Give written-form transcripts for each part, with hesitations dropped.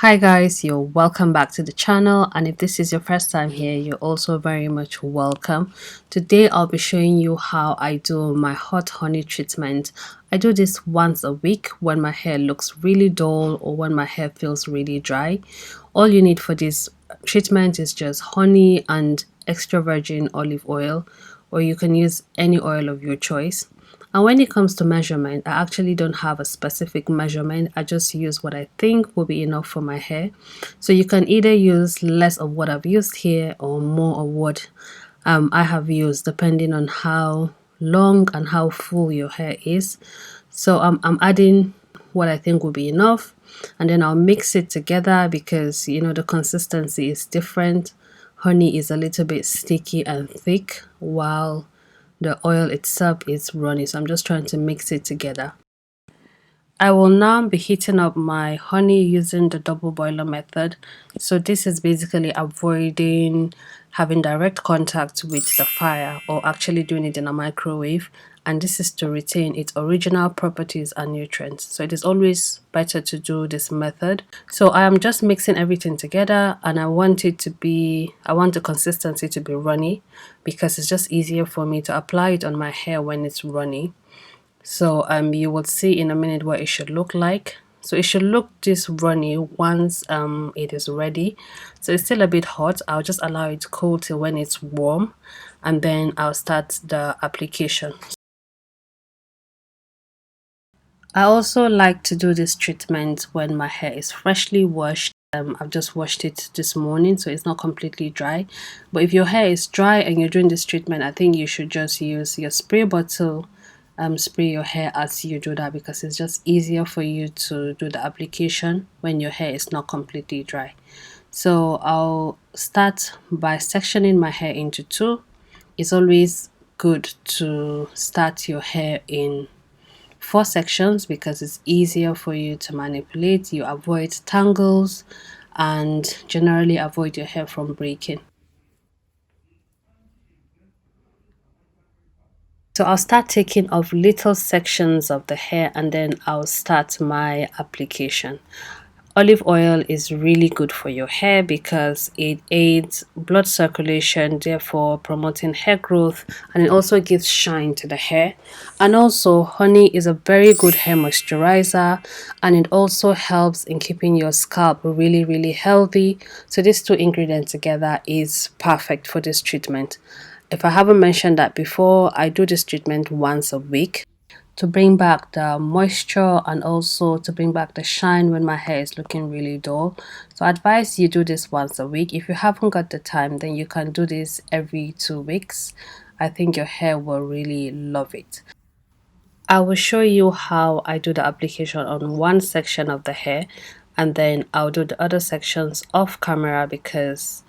Hi guys, you're welcome back to the channel, and if this is your first time here, you're also very much welcome. Today I'll be showing you how I do my hot honey treatment. I do this once a week when my hair looks really dull or when my hair feels really dry. All you need for this treatment is just honey and extra virgin olive oil, or you can use any oil of your choice. And when it comes to measurement, I actually don't have a specific measurement. I just use what I think will be enough for my hair. So you can either use less of what I've used here or more of what I have used, depending on how long and how full your hair is. So I'm adding what I think will be enough, and then I'll mix it together because the consistency is different. Honey is a little bit sticky and thick, while the oil itself is runny, so I'm just trying to mix it together. I will now be heating up my honey using the double boiler method. So this is basically avoiding having direct contact with the fire or actually doing it in a microwave, and this is to retain its original properties and nutrients. So it is always better to do this method. So I am just mixing everything together, and I want the consistency to be runny because it's just easier for me to apply it on my hair when it's runny. So you will see in a minute what it should look like. So it should look this runny once it is ready. So it's still a bit hot. I'll just allow it to cool till when it's warm, and then I'll start the application. I also like to do this treatment when my hair is freshly washed. I've just washed it this morning, so it's not completely dry. But if your hair is dry and you're doing this treatment, I think you should just use your spray bottle, spray your hair as you do that, because it's just easier for you to do the application when your hair is not completely dry. So I'll start by sectioning my hair into two. It's always good to start your hair in four sections because it's easier for you to manipulate. You avoid tangles and generally avoid your hair from breaking. So I'll start taking off little sections of the hair, and then I'll start my application. Olive oil is really good for your hair because it aids blood circulation, therefore promoting hair growth, and it also gives shine to the hair. And also, honey is a very good hair moisturizer, and it also helps in keeping your scalp really healthy. So these two ingredients together is perfect for this treatment. If I haven't mentioned that before, I do this treatment once a week to bring back the moisture and also to bring back the shine when my hair is looking really dull. So I advise you do this once a week. If you haven't got the time, then you can do this every 2 weeks. I think your hair will really love it. I will show you how I do the application on one section of the hair, and then I'll do the other sections off camera because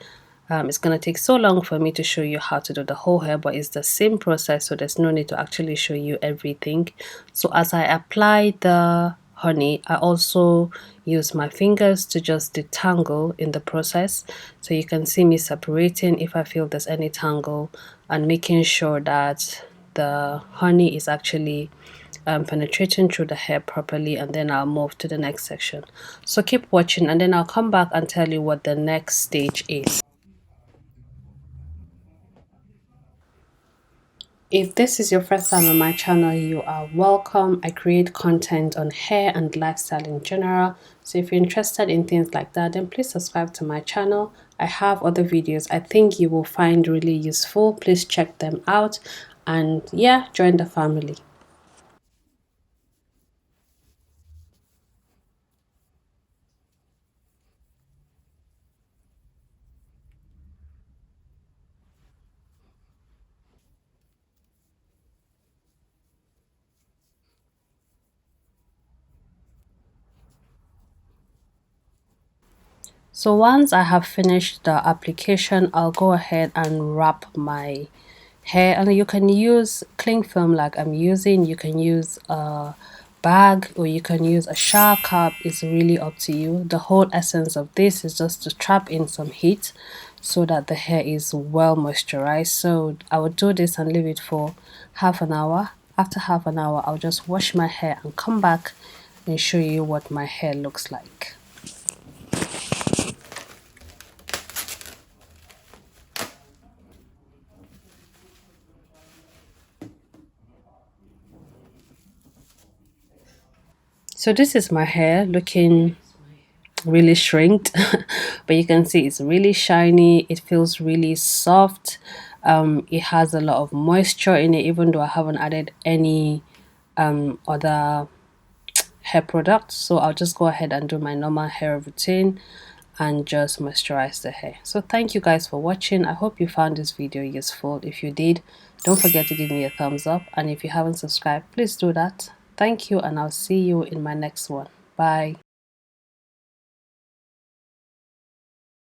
it's going to take so long for me to show you how to do the whole hair, but it's the same process, so there's no need to actually show you everything. So as I apply the honey, I also use my fingers to just detangle in the process, so you can see me separating if I feel there's any tangle and making sure that the honey is actually penetrating through the hair properly, and then I'll move to the next section. So keep watching, and then I'll come back and tell you what the next stage is. If this is your first time on my channel, you are welcome. I create content on hair and lifestyle in general. So if you're interested in things like that, then please subscribe to my channel. I have other videos I think you will find really useful. Please check them out, and yeah, join the family. So once I have finished the application, I'll go ahead and wrap my hair, and you can use cling film like I'm using. You can use a bag or you can use a shower cap. It's really up to you. The whole essence of this is just to trap in some heat so that the hair is well moisturized. So I will do this and leave it for half an hour. After half an hour, I'll just wash my hair and come back and show you what my hair looks like. So this is my hair looking really shrinked, but you can see it's really shiny. It feels really soft. It has a lot of moisture in it, even though I haven't added any other hair products. So I'll just go ahead and do my normal hair routine and just moisturize the hair. So thank you guys for watching. I hope you found this video useful. If you did, don't forget to give me a thumbs up, and if you haven't subscribed, please do that. Thank you, and I'll see you in my next one. Bye.